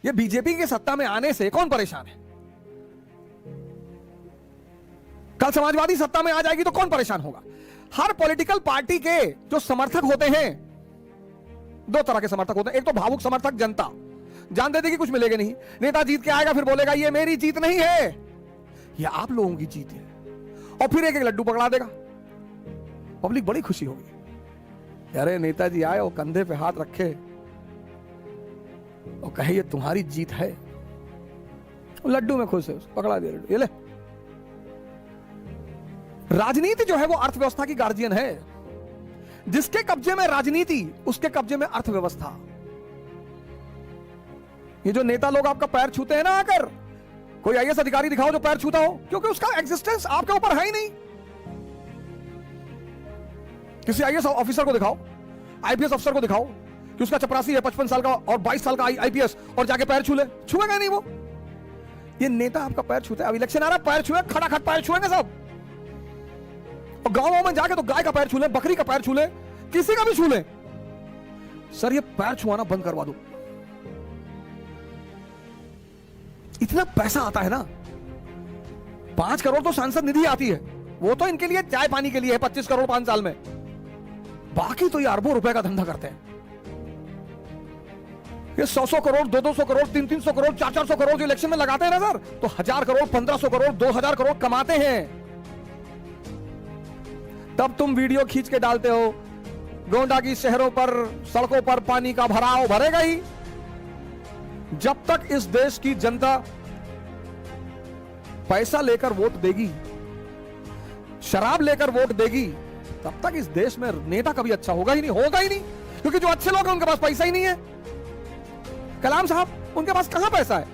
ये बीजेपी के सत्ता में आने से कौन परेशान है? कल समाजवादी सत्ता में आ जाएगी तो कौन परेशान होगा? हर पॉलिटिकल पार्टी के जो समर्थक होते हैं, दो तरह के समर्थक होते हैं। एक तो भावुक समर्थक, जनता जान देती कि कुछ मिलेगा नहीं, नेता जीत के आएगा फिर बोलेगा ये मेरी जीत नहीं है, ये आप लोगों की जीत है, और फिर एक एक लड्डू पकड़ा देगा, पब्लिक बड़ी खुशी होगी। अरे नेताजी आए और कंधे पे हाथ रखे और कहे ये तुम्हारी जीत है, लड्डू में खुश है, पकड़ा दिया लड्डू, ये ले। राजनीति जो है वो अर्थव्यवस्था की गार्जियन है। जिसके कब्जे में राजनीति उसके कब्जे में अर्थव्यवस्था। ये जो नेता लोग आपका पैर छूते हैं ना आकर, कोई आईएएस अधिकारी दिखाओ जो पैर छूता हो, क्योंकि उसका एग्जिस्टेंस आपके ऊपर है ही नहीं। किसी आईएएस ऑफिसर को दिखाओ, आईपीएस अफसर को दिखाओ कि उसका चपरासी है 55 साल का और 22 साल का आईपीएस, और जाके पैर छू ले, छुएगा नहीं वो। ये नेता आपका पैर छूते हैं। अब इलेक्शन आ रहा है, पैर छुए, खटाखट पैर छुएंगे सब। और गांवों में जाके तो गाय का पैर छू ले, बकरी का पैर छू ले, किसी का भी छू ले। सर ये पैर छुआना बंद करवा दो। इतना पैसा आता है ना, 5 करोड़ तो सांसद निधि आती है, वो तो इनके लिए चाय पानी के लिए है, 25 करोड़ 5 साल में। बाकी तो ये अरबों रुपए का धंधा करते हैं। ये 100-100 करोड़, 200-200 करोड़, 300-300 करोड़, 400-400 करोड़ जो इलेक्शन में लगाते हैं ना सर, तो 1000 करोड़, 1500 करोड़, 2000 करोड़ कमाते हैं। तब तुम वीडियो खींच के डालते हो, गोंडा की शहरों पर, सड़कों पर पानी का भराव भरेगा ही। जब तक इस देश की जनता पैसा लेकर वोट देगी, शराब लेकर वोट देगी, तब तक इस देश में नेता कभी अच्छा होगा ही नहीं, होगा ही नहीं। क्योंकि जो अच्छे लोग हैं उनके पास पैसा ही नहीं है। कलाम साहब, उनके पास कहां पैसा है?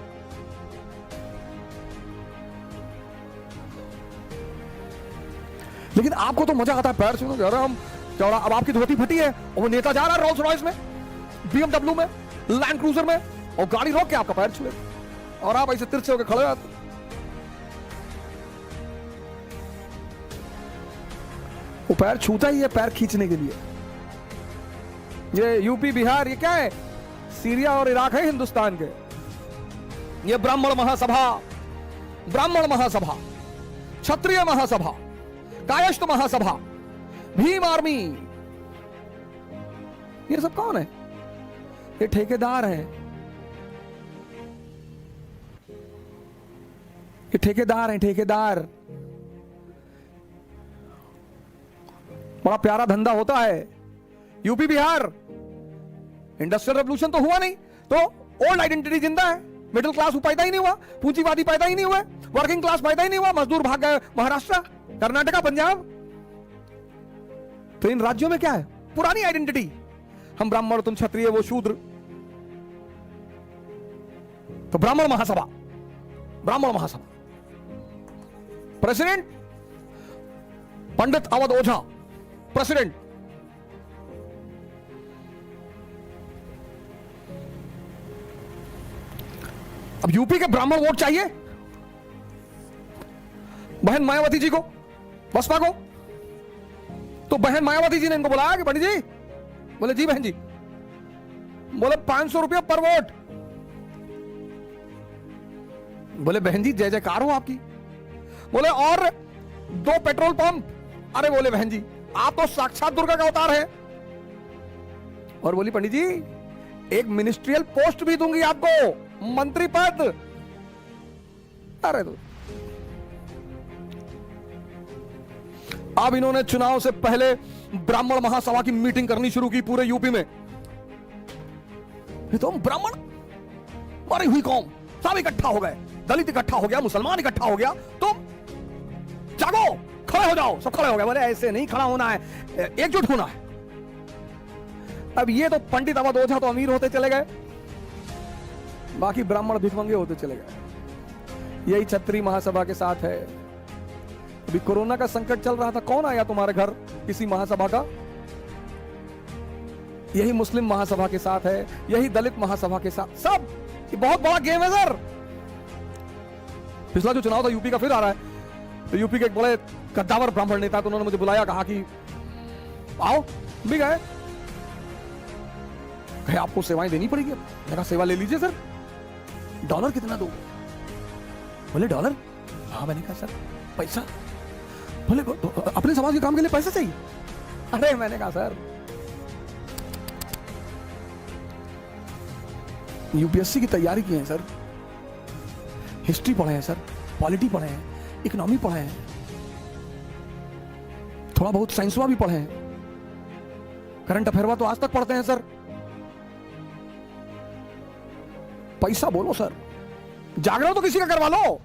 लेकिन आपको तो मजा आता है पैर छूने में। अरे हम चौड़ा, अब आपकी धोती फटी है और वो नेता जा रहा है रोल्स रॉयस में, बीएमडब्ल्यू में, लैंड क्रूजर में, और गाड़ी रोक के आपका पैर छुए और आप ऐसे तिरछे होकर खड़े हो जाते। वो पैर छूता ही है पैर खींचने के लिए। ये यूपी बिहार, ये क्या है? सीरिया और इराक है हिंदुस्तान के। ये ब्राह्मण महासभा, ब्राह्मण महासभा, क्षत्रिय महासभा, कायस्थ महासभा, भीम आर्मी, ये सब कौन है? ये ठेकेदार है, ये ठेकेदार हैं, ठेकेदार। बड़ा प्यारा धंधा होता है। यूपी बिहार इंडस्ट्रियल रेवोल्यूशन तो हुआ नहीं, तो ओल्ड आइडेंटिटी जिंदा है। मिडिल क्लास पैदा ही नहीं हुआ, पूंजीवादी पैदा ही नहीं हुआ, वर्किंग क्लास पैदा ही नहीं हुआ, मजदूर भाग गए महाराष्ट्र, कर्नाटका, पंजाब। तो इन राज्यों में क्या है? पुरानी आइडेंटिटी, हम ब्राह्मण, तुम क्षत्रिय, वो शूद्र। तो ब्राह्मण महासभा, ब्राह्मण महासभा, प्रेसिडेंट पंडित अवध ओझा, प्रेसिडेंट। अब यूपी के ब्राह्मण वोट चाहिए बहन मायावती जी को, बसपा को, तो बहन मायावती जी ने इनको बुलाया कि पंडित जी, बोले जी बहन जी, बोले 500 रुपया पर वोट। बोले बहन जी जय जयकार हो आपकी। बोले और 2 पेट्रोल पंप। अरे बोले बहन जी आप तो साक्षात दुर्गा का अवतार है। और बोली पंडित जी एक मिनिस्ट्रियल पोस्ट भी दूंगी आपको, मंत्री पद। अरे तो अब इन्होंने चुनाव से पहले ब्राह्मण महासभा की मीटिंग करनी शुरू की पूरे यूपी में। तो ब्राह्मण, मरी हुई कौम, सब इकट्ठा हो गए, दलित इकट्ठा हो गया, मुसलमान इकट्ठा हो गया, तो जागो, खड़े हो जाओ। सब खड़े हो गए। बोले ऐसे नहीं खड़ा होना है, एकजुट होना है। अब ये तो पंडित अवध ओझा तो अमीर होते चले गए, बाकी ब्राह्मण भिखमंगे होते चले गए। यही क्षत्रिय महासभा के साथ है। अभी कोरोना का संकट चल रहा था, कौन आया तुम्हारे घर किसी महासभा का? यही मुस्लिम महासभा के साथ है, यही दलित महासभा के साथ। सब ये बहुत बड़ा गेम है सर। पिछला जो चुनाव था यूपी का फिर आ रहा है, तो यूपी के एक बड़े कद्दावर ब्राह्मण नेता, तो उन्होंने मुझे बुलाया, कहा कि आओ। भी गए, कहे आपको सेवाएं देनी पड़ेगी। मेरा सेवा ले लीजिए सर। डॉलर कितना दो? बोले डॉलर? हाँ। मैंने कहा सर पैसा? बोले अपने समाज के काम के लिए पैसा चाहिए। अरे मैंने कहा सर यूपीएससी की तैयारी की है सर, हिस्ट्री पढ़े हैं सर, पॉलिटी पढ़े हैं, इकोनॉमी पढ़े हैं, थोड़ा बहुत साइंसवा भी पढ़े हैं, करंट अफेयरवा तो आज तक पढ़ते हैं सर। पैसा बोलो सर, जागरण तो किसी का करवा लो।